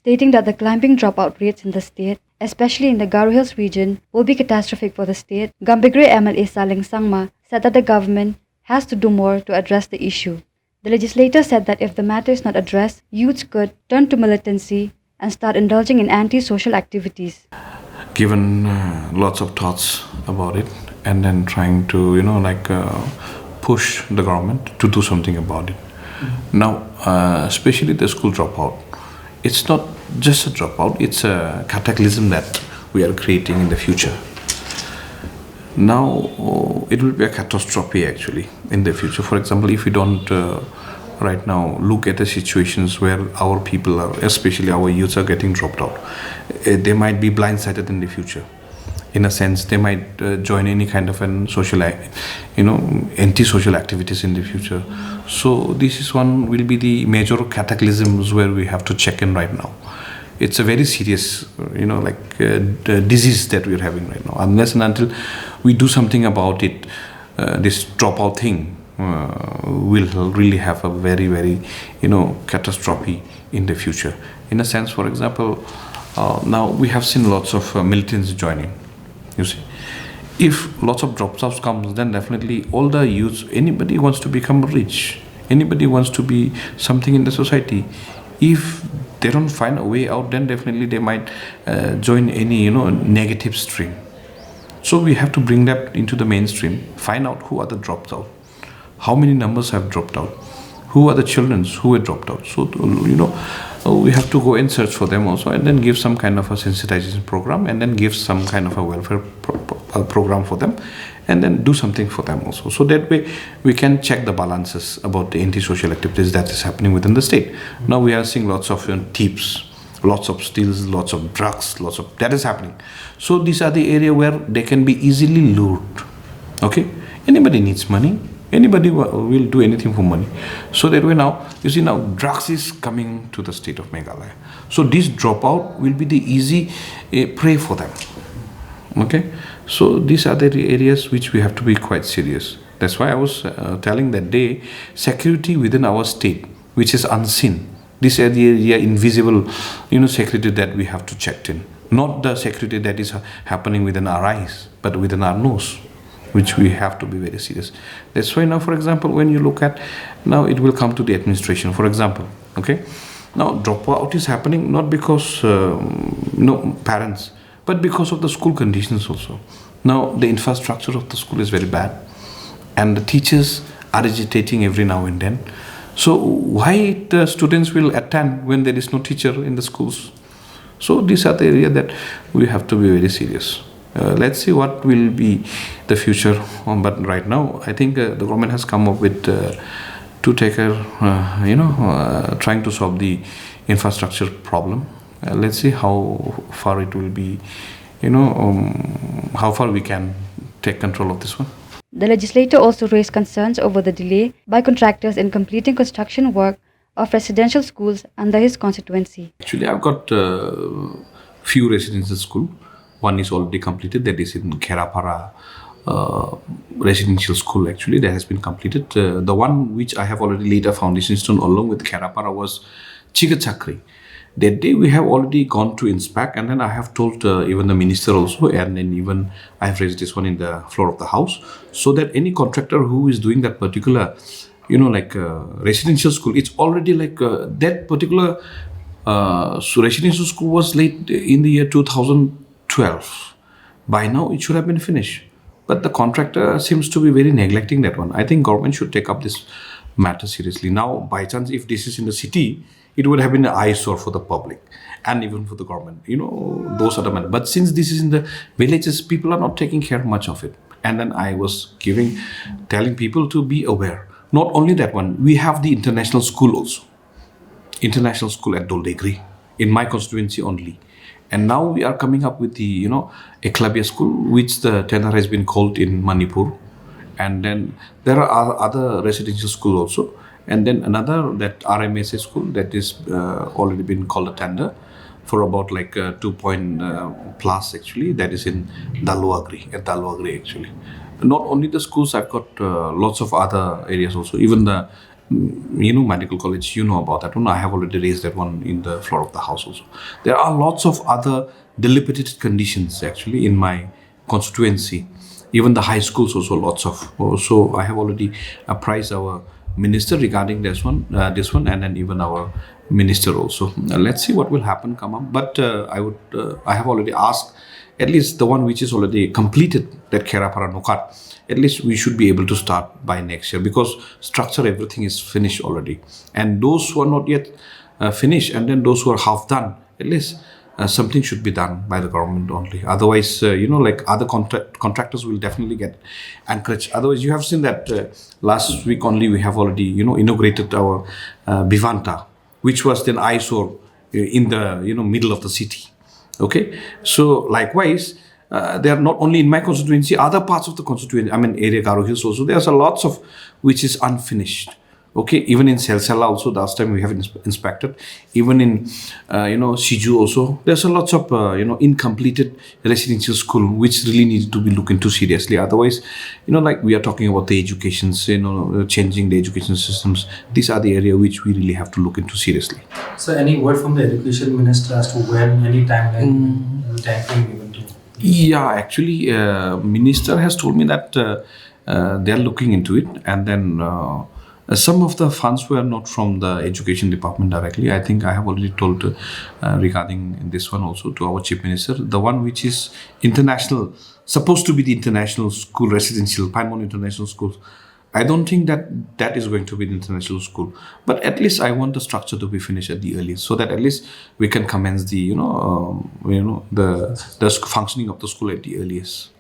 stating that the climbing dropout rates in the state, especially in the Garo Hills region, will be catastrophic for the state. Gambigre MLA Saleng Sangma said that the government has to do more to address the issue. The legislator said that if the matter is not addressed, youths could turn to militancy and start indulging in anti-social activities. Given lots of thoughts about it, and then trying to push the government to do something about it. Now, especially the school dropout, it's not just a dropout, it's a cataclysm that we are creating in the future. Now, it will be a catastrophe actually in the future. For example, if we don't right now look at the situations where our people are, especially our youths, are getting dropped out, they might be blindsided in the future. In a sense, they might join any kind of an social, anti-social activities in the future. So this is one will be the major cataclysms where we have to check in right now. It's a very serious, disease that we're having right now. Unless and until we do something about it, this dropout thing will really have a very, very, catastrophe in the future. In a sense, for example, now we have seen lots of militants joining. You see, if lots of dropouts comes, then definitely all the youths, anybody wants to become rich, anybody wants to be something in the society. If they don't find a way out, then definitely they might join any negative stream. So we have to bring that into the mainstream, find out who are the dropped out, how many numbers have dropped out, who are the children who were dropped out. So we have to go and search for them also, and then give some kind of a sensitization program, and then give some kind of a welfare program for them, and then do something for them also. So that way we can check the balances about the anti-social activities that is happening within the state. Now we are seeing lots of thieves, lots of steals, lots of drugs, that is happening. So these are the area where they can be easily lured. Okay, anybody needs money. Anybody will do anything for money. So that way now, you see now drugs is coming to the state of Meghalaya. So this dropout will be the easy prey for them. Okay, so these are the areas which we have to be quite serious. That's why I was telling that day, security within our state, which is unseen. This are the area invisible, security that we have to check in. Not the security that is happening within our eyes, but within our nose, which we have to be very serious. That's why now, for example, when you look at, now it will come to the administration, for example, okay? Now, dropout is happening not because, parents, but because of the school conditions also. Now, the infrastructure of the school is very bad, and the teachers are agitating every now and then. So, why the students will attend when there is no teacher in the schools? So, these are the area that we have to be very serious. Let's see what will be the future. But right now, I think the government has come up with to take trying to solve the infrastructure problem. Let's see how far it will be, how far we can take control of this one. The legislator also raised concerns over the delay by contractors in completing construction work of residential schools under his constituency. Actually, I've got few residential schools. One is already completed, that is in Kerapara residential school actually, that has been completed. The one which I have already laid a foundation stone along with Kerapara was Chigachakri. That day we have already gone to inspect, and then I have told even the minister also, and then even I have raised this one in the floor of the house, so that any contractor who is doing that particular, residential school, it's already that particular residential school was late in the year 2012. By now it should have been finished, but the contractor seems to be very neglecting that one. I think government should take up this matter seriously. Now, by chance, if this is in the city, it would have been an eyesore for the public and even for the government. Those are the matters. But since this is in the villages, people are not taking care much of it. And then I was telling people to be aware. Not only that one, we have the international school also. International school at Doldegri, in my constituency only. And now we are coming up with the, Eklavya school, which the tender has been called in Manipur. And then there are other residential schools also. And then another, that RMSA school, that is already been called a tender for about 2 point plus actually. That is in Dalwagri, at Dalwagri actually. Not only the schools, I've got lots of other areas also. Even the medical college, you know about that one. I have already raised that one in the floor of the house also. There are lots of other dilapidated conditions actually in my constituency. Even the high schools also lots of. So I have already apprised our minister regarding this one, and then even our minister also. Let's see what will happen come up. But I have already asked at least the one which is already completed, that Kerapara Nokat, at least we should be able to start by next year, because structure, everything is finished already. And those who are not yet finished, and then those who are half done, at least something should be done by the government only. Otherwise, like other contractors will definitely get encouraged. Otherwise, you have seen that last week only we have already, inaugurated our Bivanta, which was then eyesore in the, middle of the city. Okay, so likewise, they are not only in my constituency, other parts of the constituency, area Garo Hills also, there's a lots of which is unfinished. Okay, even in Selsala also, last time we have inspected, even in, Siju also, there's a lots of, incompleted residential school, which really needs to be looked into seriously. Otherwise, like we are talking about the educations, changing the education systems. These are the area which we really have to look into seriously. So any word from the education minister as to when, any timeline, timeframe given to? Yeah, actually, minister has told me that they are looking into it, and then some of the funds were not from the education department directly. I think I have already told regarding this one also to our chief minister. The one which is international, supposed to be the international school, residential, Pinemont International Schools. I don't think that is going to be the international school, but at least I want the structure to be finished at the earliest, so that at least we can commence the the functioning of the school at the earliest.